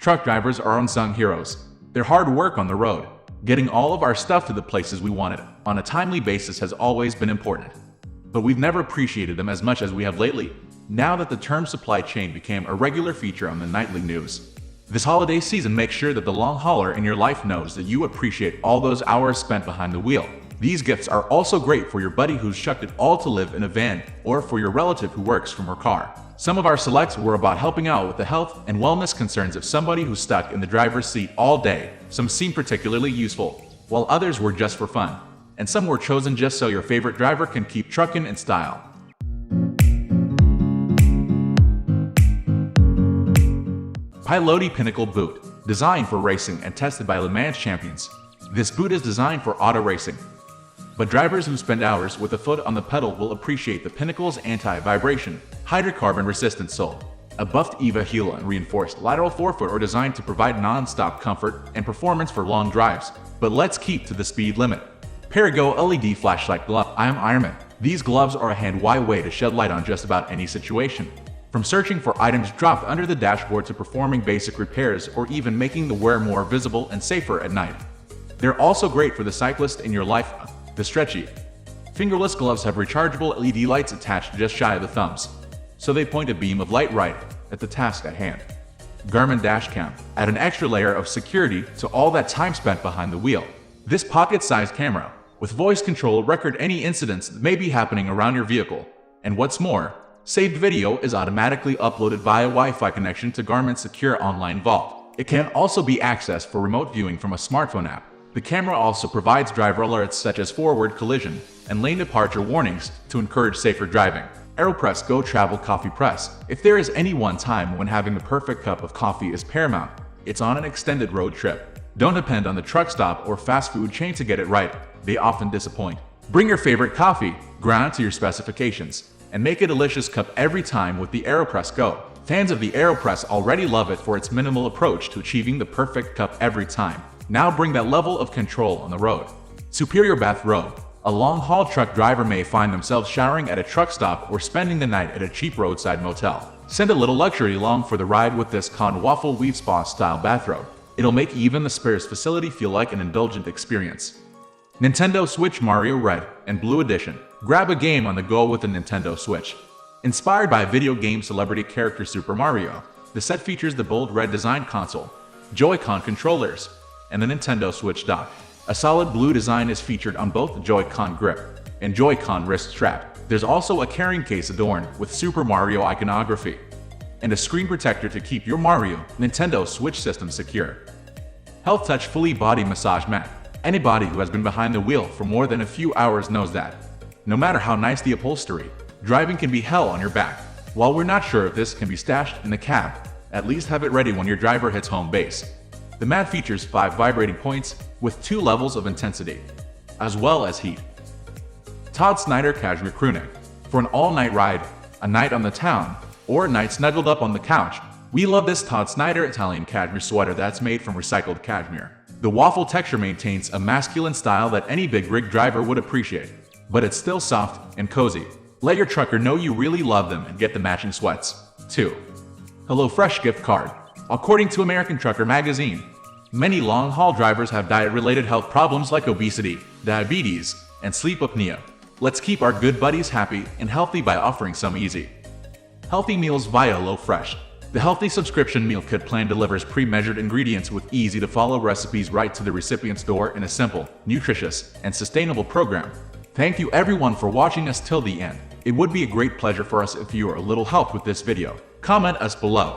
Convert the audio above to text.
Truck drivers are unsung heroes. Their hard work on the road, getting all of our stuff to the places we wanted on a timely basis has always been important. But we've never appreciated them as much as we have lately, now that the term supply chain became a regular feature on the nightly news. This holiday season, make sure that the long hauler in your life knows that you appreciate all those hours spent behind the wheel. These gifts are also great for your buddy who's chucked it all to live in a van, or for your relative who works from her car. Some of our selects were about helping out with the health and wellness concerns of somebody who's stuck in the driver's seat all day. Some seemed particularly useful, while others were just for fun. And some were chosen just so your favorite driver can keep trucking in style. Piloty Pinnacle Boot, designed for racing and tested by Le Mans champions. This boot is designed for auto racing, but drivers who spend hours with a foot on the pedal will appreciate the Pinnacle's anti-vibration, hydrocarbon-resistant sole. A buffed EVA heel and reinforced lateral forefoot are designed to provide non-stop comfort and performance for long drives. But let's keep to the speed limit. Perigo LED flashlight glove. I am Ironman. These gloves are a hand-wide way to shed light on just about any situation. From searching for items dropped under the dashboard to performing basic repairs or even making the wear more visible and safer at night. They're also great for the cyclist in your life. The stretchy, fingerless gloves have rechargeable LED lights attached just shy of the thumbs, so they point a beam of light right at the task at hand. Garmin Dashcam. Add an extra layer of security to all that time spent behind the wheel. This pocket-sized camera, with voice control, record any incidents that may be happening around your vehicle. And what's more, saved video is automatically uploaded via Wi-Fi connection to Garmin's secure online vault. It can also be accessed for remote viewing from a smartphone app. The camera also provides driver alerts such as forward collision and lane departure warnings to encourage safer driving. AeroPress Go Travel Coffee Press. If there is any one time when having the perfect cup of coffee is paramount, it's on an extended road trip. Don't depend on the truck stop or fast food chain to get it right. They often disappoint. Bring your favorite coffee, ground to your specifications, and make a delicious cup every time with the AeroPress Go. Fans of the AeroPress already love it for its minimal approach to achieving the perfect cup every time. Now bring that level of control on the road. Superior Bathrobe. A long-haul truck driver may find themselves showering at a truck stop or spending the night at a cheap roadside motel. Send a little luxury along for the ride with this cotton waffle weave spa-style bathrobe. It'll make even the spares facility feel like an indulgent experience. Nintendo Switch Mario Red and Blue Edition. Grab a game on the go with the Nintendo Switch. Inspired by video game celebrity character Super Mario, the set features the bold red design console, Joy-Con controllers, and the Nintendo Switch dock. A solid blue design is featured on both the Joy-Con grip and Joy-Con wrist strap. There's also a carrying case adorned with Super Mario iconography, and a screen protector to keep your Mario Nintendo Switch system secure. Health Touch Fully Body Massage Mat. Anybody who has been behind the wheel for more than a few hours knows that, no matter how nice the upholstery, driving can be hell on your back. While we're not sure if this can be stashed in the cab, at least have it ready when your driver hits home base. The mat features 5 vibrating points with 2 levels of intensity, as well as heat. Todd Snyder Cashmere Crewneck. For an all-night ride, a night on the town, or a night snuggled up on the couch, we love this Todd Snyder Italian cashmere sweater that's made from recycled cashmere. The waffle texture maintains a masculine style that any big rig driver would appreciate, but it's still soft and cozy. Let your trucker know you really love them and get the matching sweats, too. HelloFresh Gift Card. According to American Trucker magazine, many long-haul drivers have diet-related health problems like obesity, diabetes, and sleep apnea. Let's keep our good buddies happy and healthy by offering some easy, healthy meals via HelloFresh. The Healthy Subscription Meal Kit plan delivers pre-measured ingredients with easy-to-follow recipes right to the recipient's door in a simple, nutritious, and sustainable program. Thank you everyone for watching us till the end. It would be a great pleasure for us if you are a little help with this video. Comment us below.